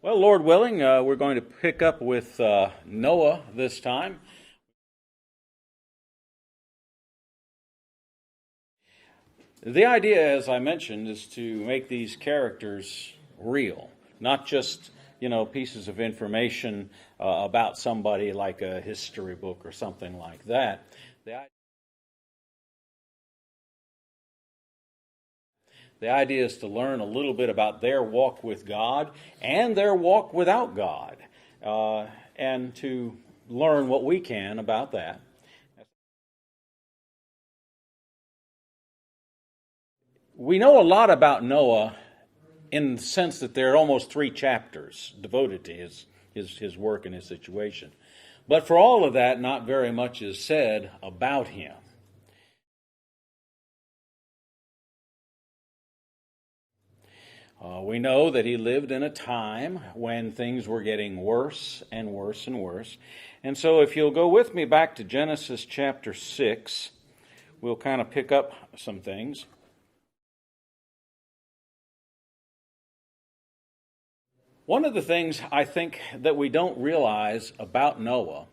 Well, Lord willing, we're going to pick up with Noah this time. The idea, as I mentioned, is to make these characters real, not just pieces of information about somebody like a history book or something like that. The idea is to learn a little bit about their walk with God and their walk without God, and to learn what we can about that. We know a lot about Noah in the sense that there are almost 3 chapters devoted to his work and his situation. But for all of that, not very much is said about him. We know that he lived in a time when things were getting worse and worse and worse. And so if you'll go with me back to Genesis chapter 6, we'll kind of pick up some things. One of the things I think that we don't realize about Noah,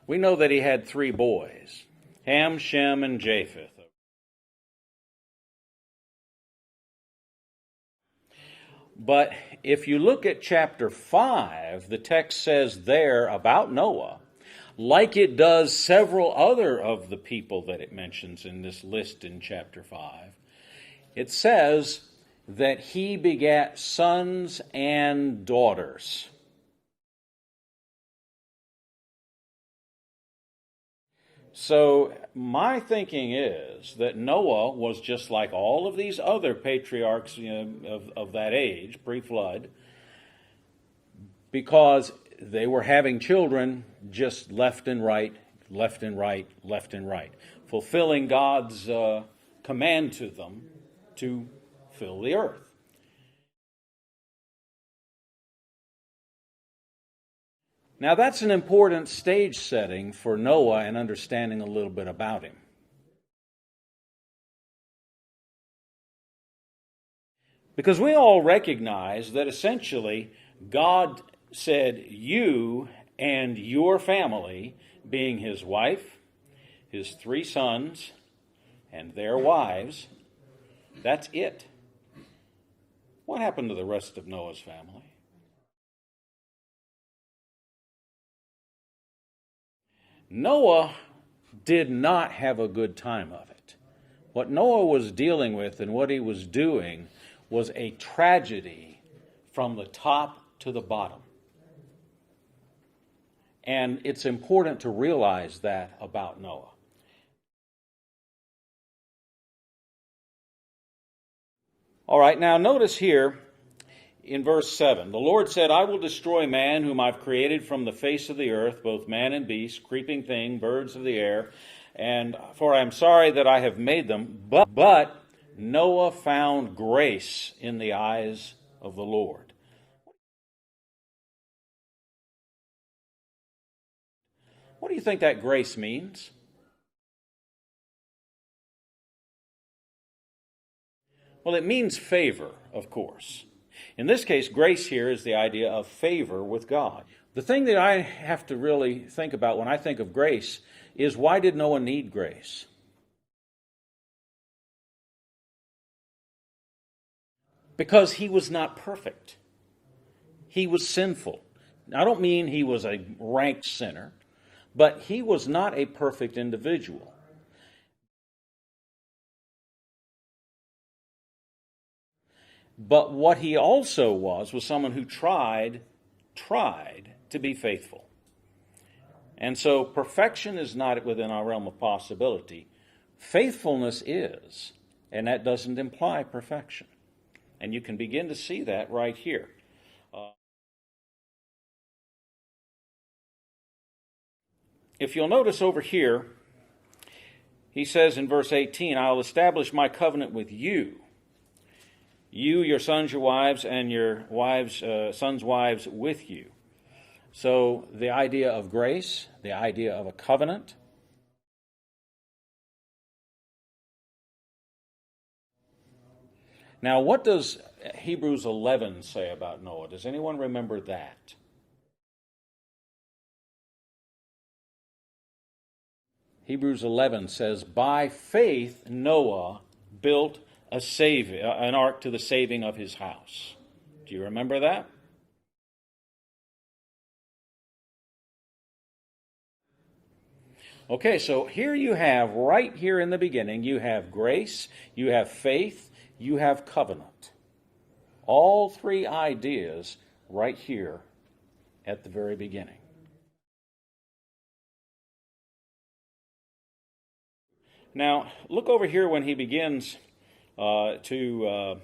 we know that he had 3 boys, Ham, Shem, and Japheth. But if you look at chapter 5, the text says there about Noah, like it does several other of the people that it mentions in this list in chapter 5, it says that he begat sons and daughters. So my thinking is that Noah was just like all of these other patriarchs of that age, pre-flood, because they were having children just left and right, left and right, left and right, fulfilling God's command to them to fill the earth. Now that's an important stage setting for Noah and understanding a little bit about him. Because we all recognize that essentially God said you and your family, being his wife, his 3 sons, and their wives, that's it. What happened to the rest of Noah's family? Noah did not have a good time of it. What Noah was dealing with and what he was doing was a tragedy from the top to the bottom. And it's important to realize that about Noah. All right, now notice here in verse 7, the Lord said, I will destroy man whom I've created from the face of the earth, both man and beast, creeping thing, birds of the air, and for I am sorry that I have made them. But Noah found grace in the eyes of the Lord. What do you think that grace means? Well, it means favor, of course. In this case, grace here is the idea of favor with God. The thing that I have to really think about when I think of grace is, why did Noah need grace? Because he was not perfect. He was sinful. I don't mean he was a rank sinner, but he was not a perfect individual. But what he also was someone who tried to be faithful. And so perfection is not within our realm of possibility. Faithfulness is, and that doesn't imply perfection. And you can begin to see that right here. If you'll notice over here, he says in verse 18, I'll establish my covenant with you. You, your sons, your wives, and your wives, sons' wives with you. So the idea of grace, the idea of a covenant. Now, what does Hebrews 11 say about Noah? Does anyone remember that? Hebrews 11 says, by faith Noah built an ark to the saving of his house. Do you remember that? Okay, so here you have, right here in the beginning, you have grace, you have faith, you have covenant. All three ideas right here at the very beginning. Now, look over here when he begins to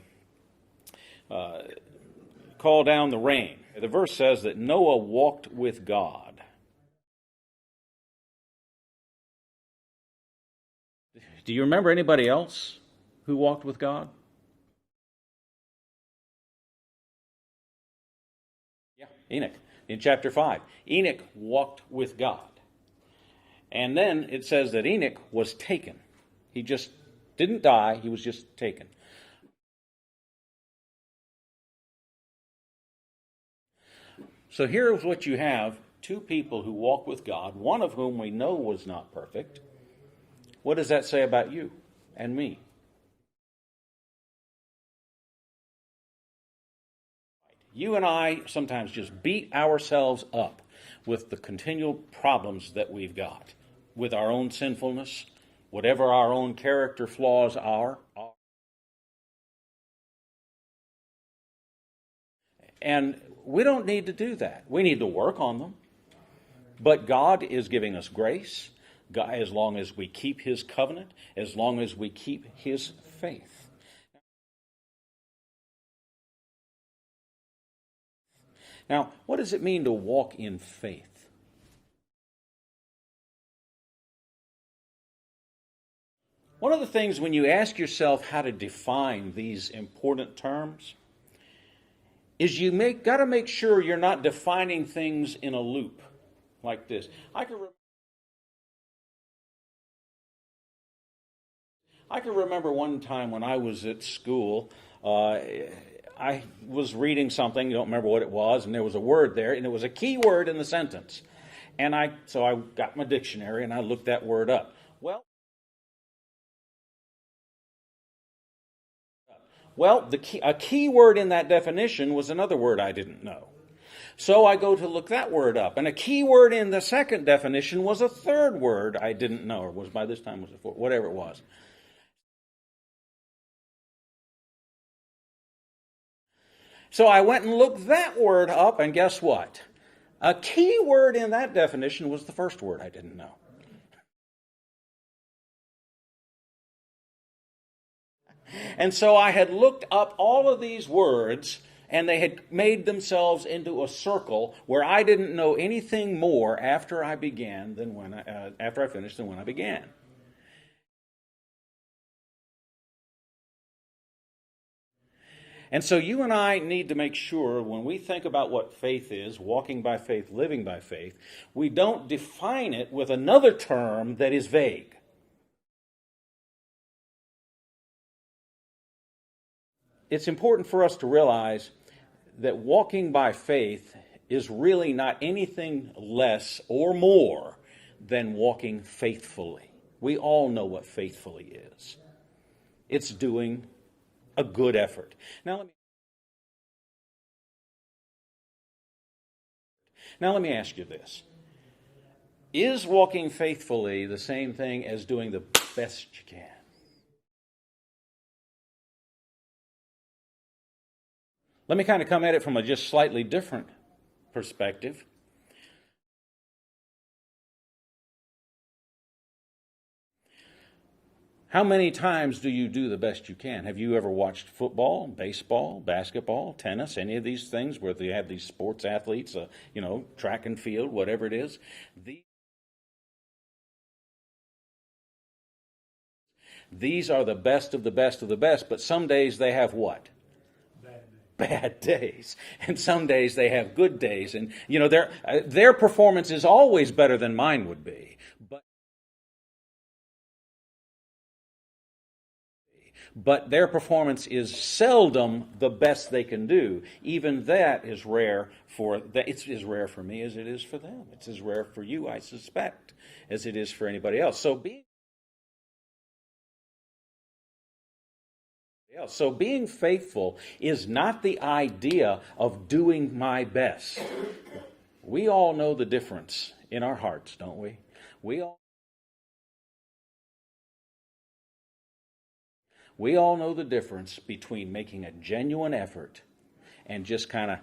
call down the rain. The verse says that Noah walked with God. Do you remember anybody else who walked with God? Yeah, Enoch. In chapter 5, Enoch walked with God. And then it says that Enoch was taken. He just didn't die, he was just taken. So here's what you have, two people who walk with God, one of whom we know was not perfect. What does that say about you and me? You and I sometimes just beat ourselves up with the continual problems that we've got, with our own sinfulness, whatever our own character flaws are. And we don't need to do that. We need to work on them. But God is giving us grace, as long as we keep His covenant, as long as we keep His faith. Now, what does it mean to walk in faith? One of the things when you ask yourself how to define these important terms is you got to make sure you're not defining things in a loop like this. I can remember one time when I was at school, I was reading something, don't remember what it was, and there was a word there, and it was a key word in the sentence. So I got my dictionary and I looked that word up. Well, a key word in that definition was another word I didn't know. So I go to look that word up, and a key word in the second definition was a third word I didn't know, or was by this time was a fourth, whatever it was. So I went and looked that word up, and guess what? A key word in that definition was the first word I didn't know. And so I had looked up all of these words, and they had made themselves into a circle where I didn't know anything more after I finished than when I began. And so you and I need to make sure when we think about what faith is, walking by faith, living by faith, we don't define it with another term that is vague. It's important for us to realize that walking by faith is really not anything less or more than walking faithfully. We all know what faithfully is. It's doing a good effort. Now let me ask you this. Is walking faithfully the same thing as doing the best you can? Let me kind of come at it from a just slightly different perspective. How many times do you do the best you can? Have you ever watched football, baseball, basketball, tennis, any of these things where they have these sports athletes, track and field, whatever it is? These are the best of the best of the best, but some days they have what? Bad days. And some days they have good days. And, their performance is always better than mine would be. but their performance is seldom the best they can do. Even that is rare it's as rare for me as it is for them. It's as rare for you, I suspect, as it is for anybody else. So being faithful is not the idea of doing my best. We all know the difference in our hearts, don't we? We all know the difference between making a genuine effort and just kind of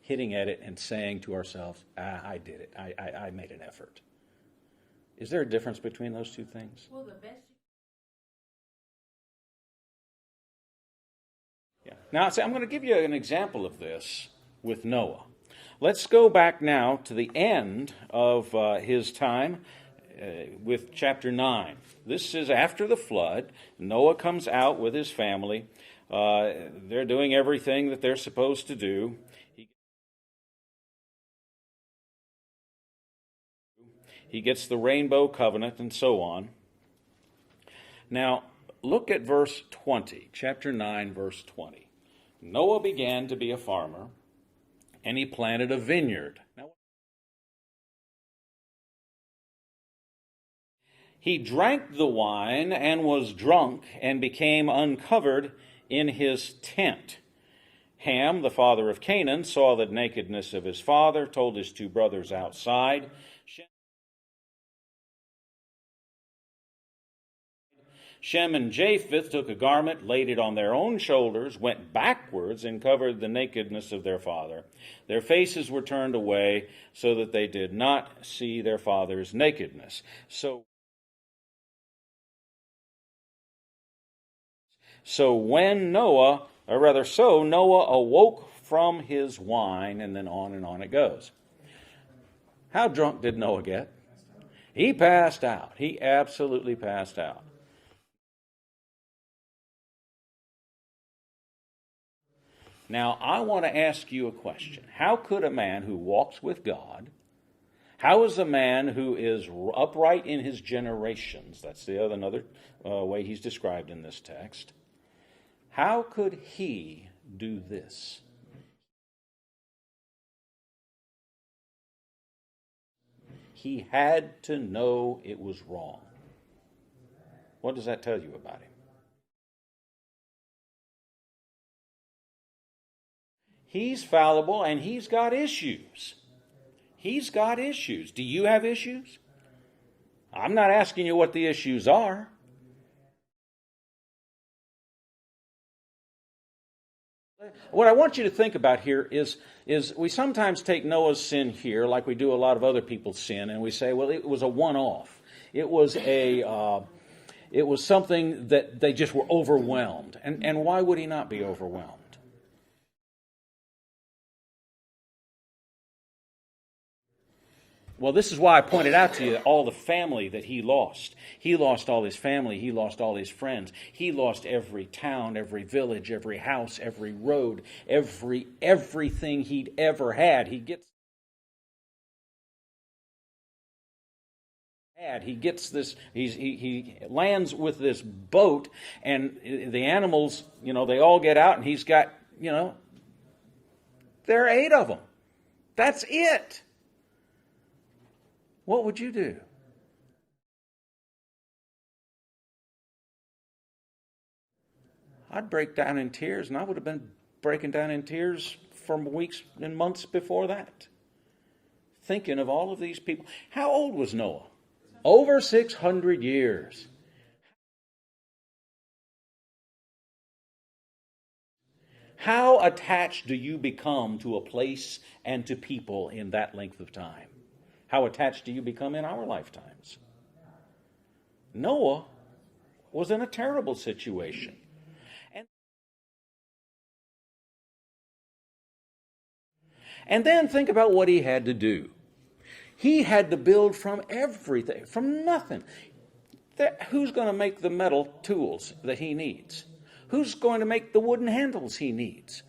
hitting at it and saying to ourselves, I did it. I made an effort. Is there a difference between those two things? Well, the best. Yeah. Now, I'm going to give you an example of this with Noah. Let's go back now to the end of his time with chapter 9. This is after the flood. Noah comes out with his family. They're doing everything that they're supposed to do. He gets the rainbow covenant and so on. Now, look at verse 20, chapter 9, verse 20. Noah began to be a farmer, and he planted a vineyard. Now, he drank the wine and was drunk and became uncovered in his tent. Ham, the father of Canaan, saw the nakedness of his father, told his two brothers outside. Shem and Japheth took a garment, laid it on their own shoulders, went backwards, and covered the nakedness of their father. Their faces were turned away so that they did not see their father's nakedness. So Noah awoke from his wine, and then on it goes. How drunk did Noah get? He passed out. He absolutely passed out. Now, I want to ask you a question. How could a man who walks with God, how is a man who is upright in his generations, that's another way he's described in this text, how could he do this? He had to know it was wrong. What does that tell you about him? He's fallible and he's got issues. He's got issues. Do you have issues? I'm not asking you what the issues are. What I want you to think about here is we sometimes take Noah's sin here, like we do a lot of other people's sin, and we say, well, it was a one-off. It was something that they just were overwhelmed. And why would he not be overwhelmed? Well, this is why I pointed out to you all the family that he lost. He lost all his family. He lost all his friends. He lost every town, every village, every house, every road, everything he'd ever had. He gets this, he lands with this boat, and the animals, they all get out, and he's got, there are 8 of them. That's it. What would you do? I'd break down in tears, and I would have been breaking down in tears for weeks and months before that. Thinking of all of these people. How old was Noah? Over 600 years. How attached do you become to a place and to people in that length of time? How attached do you become in our lifetimes? Noah was in a terrible situation. And then think about what he had to do. He had to build from everything, from nothing. Who's going to make the metal tools that he needs? Who's going to make the wooden handles he needs?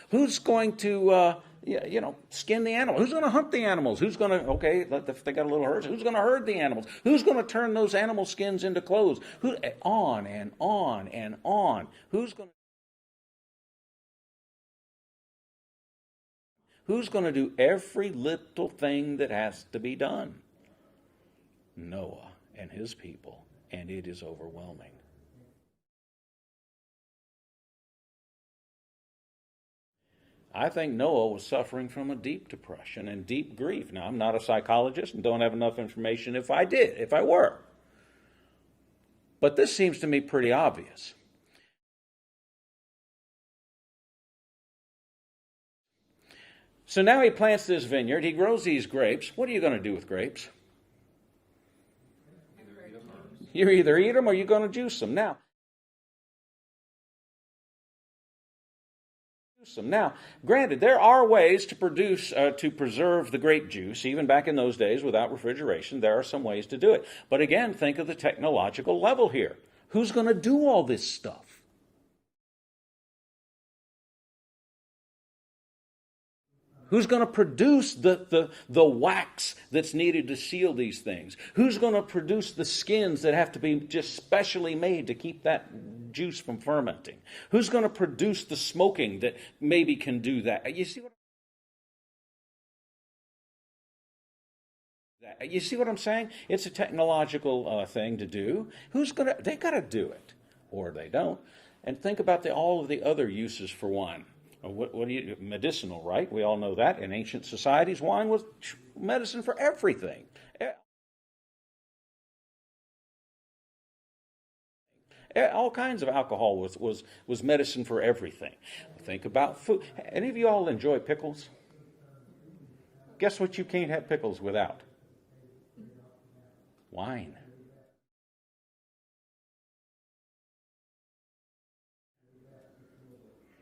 Who's going to, Yeah, skin the animal. Who's going to hunt the animals? Who's going to, okay, if they got a little herd, who's going to herd the animals? Who's going to turn those animal skins into clothes? On and on and on. Who's going to do every little thing that has to be done? Noah and his people, and it is overwhelming. I think Noah was suffering from a deep depression and deep grief. Now, I'm not a psychologist and don't have enough information if I were. But this seems to me pretty obvious. So now he plants this vineyard. He grows these grapes. What are you going to do with grapes? You either eat them or you're going to juice them. Now, granted, there are ways to preserve the grape juice, even back in those days without refrigeration. There are some ways to do it. But again, think of the technological level here. Who's going to do all this stuff? Who's going to produce the wax that's needed to seal these things? Who's going to produce the skins that have to be just specially made to keep that juice from fermenting? Who's going to produce the smoking that maybe can do that? You see what I'm saying? It's a technological thing to do. They got to do it, or they don't. And think about all of the other uses for wine. Medicinal, right? We all know that. In ancient societies, wine was medicine for everything. All kinds of alcohol was medicine for everything. Think about food. Any of you all enjoy pickles? Guess what you can't have pickles without? Wine.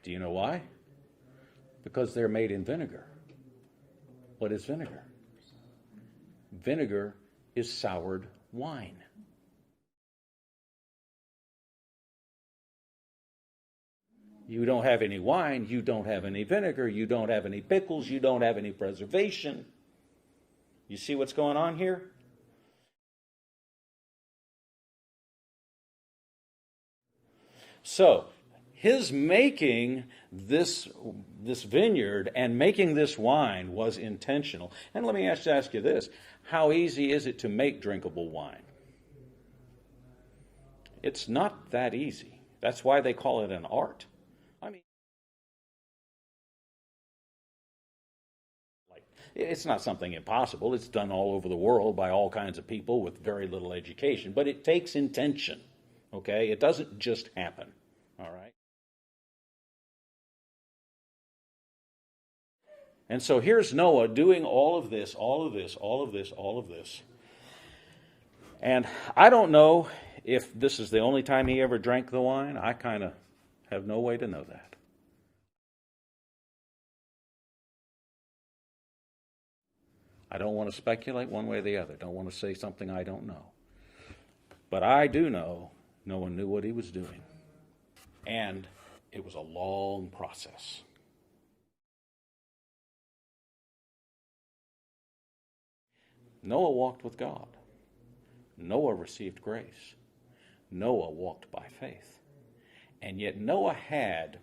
Do you know why? Because they're made in vinegar. What is vinegar? Vinegar is soured wine. You don't have any wine, you don't have any vinegar, you don't have any pickles, you don't have any preservation. You see what's going on here? So, his making this vineyard and making this wine was intentional. And let me ask you this. How easy is it to make drinkable wine? It's not that easy. That's why they call it an art. I mean, it's not something impossible. It's done all over the world by all kinds of people with very little education. But it takes intention, okay? It doesn't just happen, all right? And so here's Noah doing all of this. And I don't know if this is the only time he ever drank the wine. I kind of have no way to know that. I don't want to speculate one way or the other. Don't want to say something I don't know. But I do know Noah knew what he was doing. And it was a long process. Noah walked with God. Noah received grace. Noah walked by faith. And yet Noah had,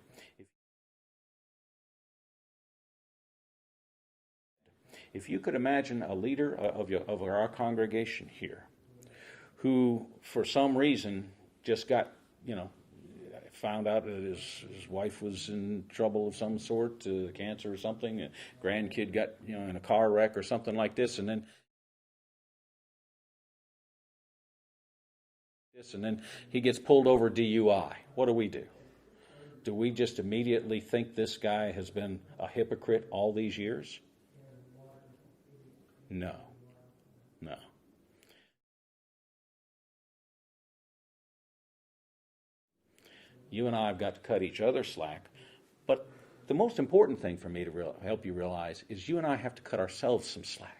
if you could imagine a leader of our congregation here who, for some reason, just got, found out that his wife was in trouble of some sort, cancer or something, a grandkid got, in a car wreck or something like this, and then he gets pulled over DUI. What do? Do we just immediately think this guy has been a hypocrite all these years? No. You and I have got to cut each other slack, but the most important thing for me to help you realize is you and I have to cut ourselves some slack.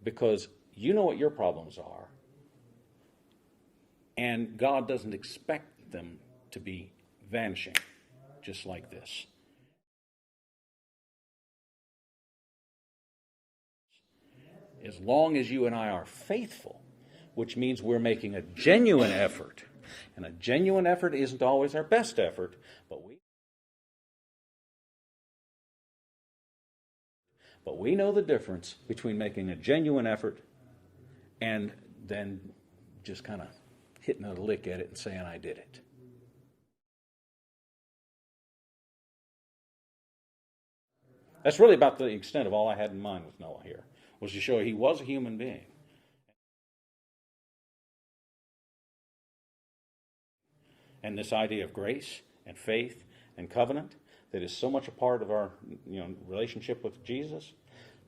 Because you know what your problems are, and God doesn't expect them to be vanishing, just like this. As long as you and I are faithful, which means we're making a genuine effort, and a genuine effort isn't always our best effort, but we know the difference between making a genuine effort and then just kind of hitting a lick at it and saying, I did it. That's really about the extent of all I had in mind with Noah here, was to show he was a human being. And this idea of grace and faith and covenant that is so much a part of our relationship with Jesus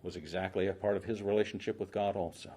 was exactly a part of his relationship with God also.